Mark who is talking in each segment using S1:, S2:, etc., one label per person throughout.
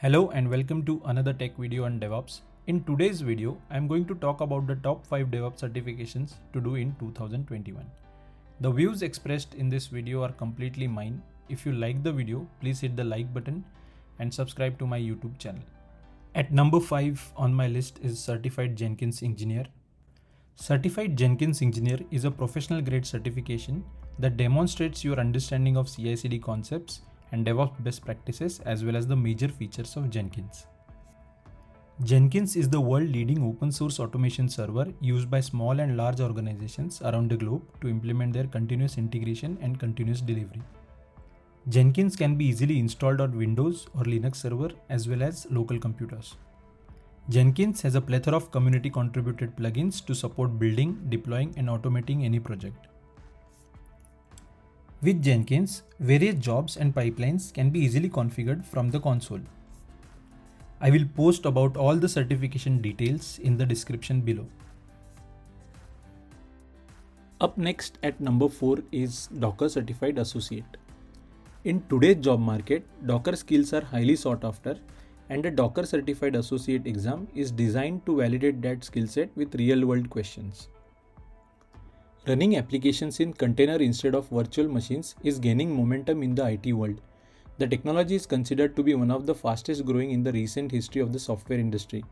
S1: Hello and welcome to another tech video on DevOps. In today's video, I'm going to talk about the top 5 DevOps certifications to do in 2021. The views expressed in this video are completely mine. If you like the video, please hit the like button and subscribe to my YouTube channel. At number 5 on my list is Certified Jenkins Engineer. Certified Jenkins Engineer is a professional grade certification that demonstrates your understanding of CI/CD concepts and DevOps best practices as well as the major features of Jenkins. Jenkins is the world leading open source automation server used by small and large organizations around the globe to implement their continuous integration and continuous delivery. Jenkins can be easily installed on Windows or Linux server as well as local computers. Jenkins has a plethora of community contributed plugins to support building, deploying and automating any project. With Jenkins, various jobs and pipelines can be easily configured from the console. I will post about all the certification details in the description below. Up next at number 4 is Docker Certified Associate. In today's job market, Docker skills are highly sought after, and the Docker Certified Associate exam is designed to validate that skill set with real-world questions. Running applications in container instead of virtual machines is gaining momentum in the IT world. The technology is considered to be one of the fastest growing in the recent history of the software industry.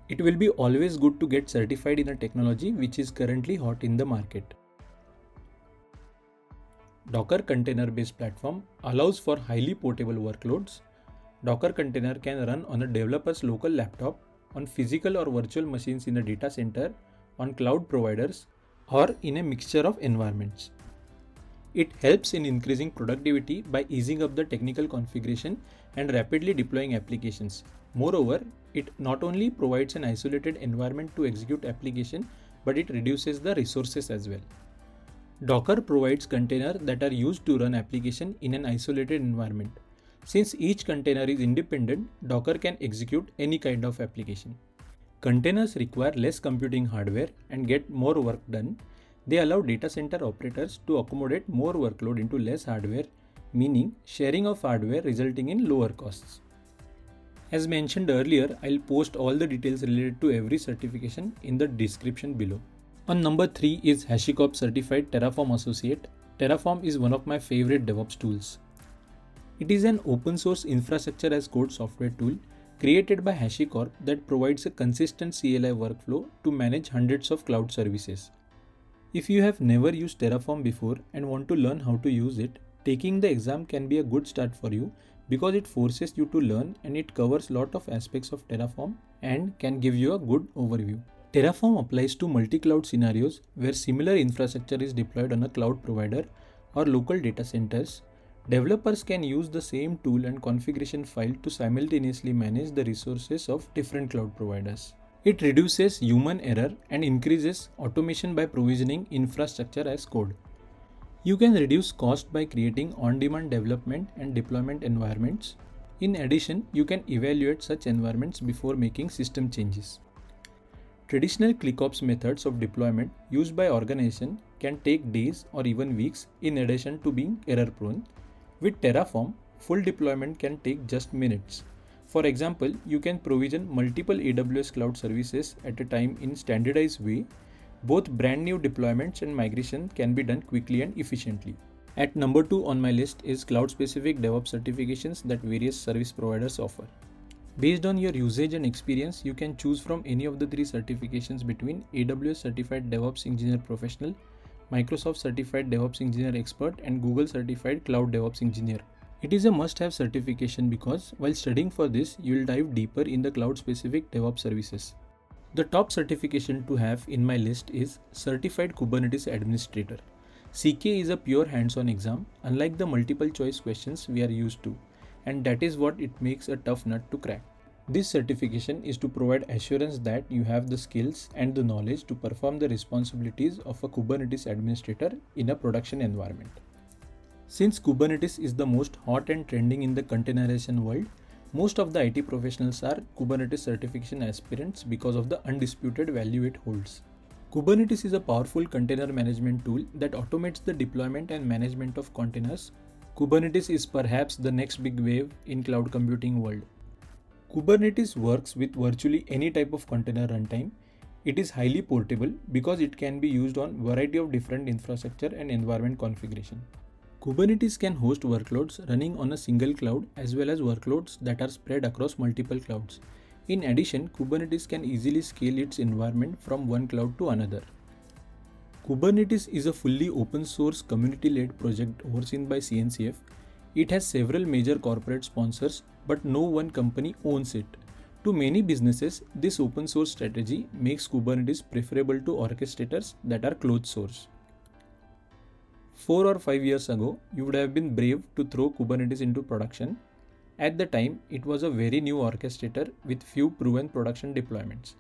S1: It will be always good to get certified in a technology which is currently hot in the market. Docker container-based platform allows for highly portable workloads. Docker container can run on a developer's local laptop, on physical or virtual machines in a data center, on cloud providers, or in a mixture of environments. It helps in increasing productivity by easing up the technical configuration and rapidly deploying applications. Moreover, it not only provides an isolated environment to execute application, but it reduces the resources as well. Docker provides containers that are used to run application in an isolated environment. Since each container is independent, Docker can execute any kind of application. Containers require less computing hardware and get more work done. They allow data center operators to accommodate more workload into less hardware, meaning sharing of hardware resulting in lower costs. As mentioned earlier, I'll post all the details related to every certification in the description below. On number 3 is Hashicorp Certified Terraform Associate. Terraform is one of my favorite DevOps tools. It is an open source infrastructure as code software tool created by Hashicorp that provides a consistent CLI workflow to manage hundreds of cloud services. If you have never used Terraform before and want to learn how to use it, taking the exam can be a good start for you because it forces you to learn and it covers a lot of aspects of Terraform and can give you a good overview. Terraform applies to multi-cloud scenarios where similar infrastructure is deployed on a cloud provider or local data centers. Developers can use the same tool and configuration file to simultaneously manage the resources of different cloud providers. It reduces human error and increases automation by provisioning infrastructure as code. You can reduce cost by creating on-demand development and deployment environments. In addition, you can evaluate such environments before making system changes. Traditional ClickOps methods of deployment used by organizations can take days or even weeks in addition to being error-prone. With Terraform, full deployment can take just minutes. For example, you can provision multiple AWS cloud services at a time in standardized way. Both brand new deployments and migration can be done quickly and efficiently. At number 2 on my list is cloud-specific DevOps certifications that various service providers offer. Based on your usage and experience, you can choose from any of the 3 certifications between AWS Certified DevOps Engineer Professional, Microsoft Certified DevOps Engineer Expert, and Google Certified Cloud DevOps Engineer. It is a must-have certification because while studying for this, you will dive deeper in the cloud-specific DevOps services. The top certification to have in my list is Certified Kubernetes Administrator. CK is a pure hands-on exam, unlike the multiple choice questions we are used to, and that is what it makes a tough nut to crack. This certification is to provide assurance that you have the skills and the knowledge to perform the responsibilities of a Kubernetes administrator in a production environment. Since Kubernetes is the most hot and trending in the containerization world, most of the IT professionals are Kubernetes certification aspirants because of the undisputed value it holds. Kubernetes is a powerful container management tool that automates the deployment and management of containers. Kubernetes is perhaps the next big wave in cloud computing world. Kubernetes works with virtually any type of container runtime. It is highly portable because it can be used on variety of different infrastructure and environment configuration. Kubernetes can host workloads running on a single cloud as well as workloads that are spread across multiple clouds. In addition, Kubernetes can easily scale its environment from one cloud to another. Kubernetes is a fully open source community-led project overseen by CNCF. It has several major corporate sponsors, but no one company owns it. To many businesses, this open source strategy makes Kubernetes preferable to orchestrators that are closed source. 4 or 5 years ago, you would have been brave to throw Kubernetes into production. At the time, it was a very new orchestrator with few proven production deployments.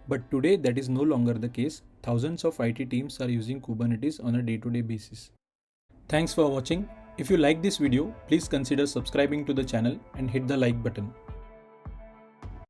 S1: But today that is no longer the case. Thousands of IT teams are using Kubernetes on a day-to-day basis. Thanks for watching. If you like this video, please consider subscribing to the channel and hit the like button.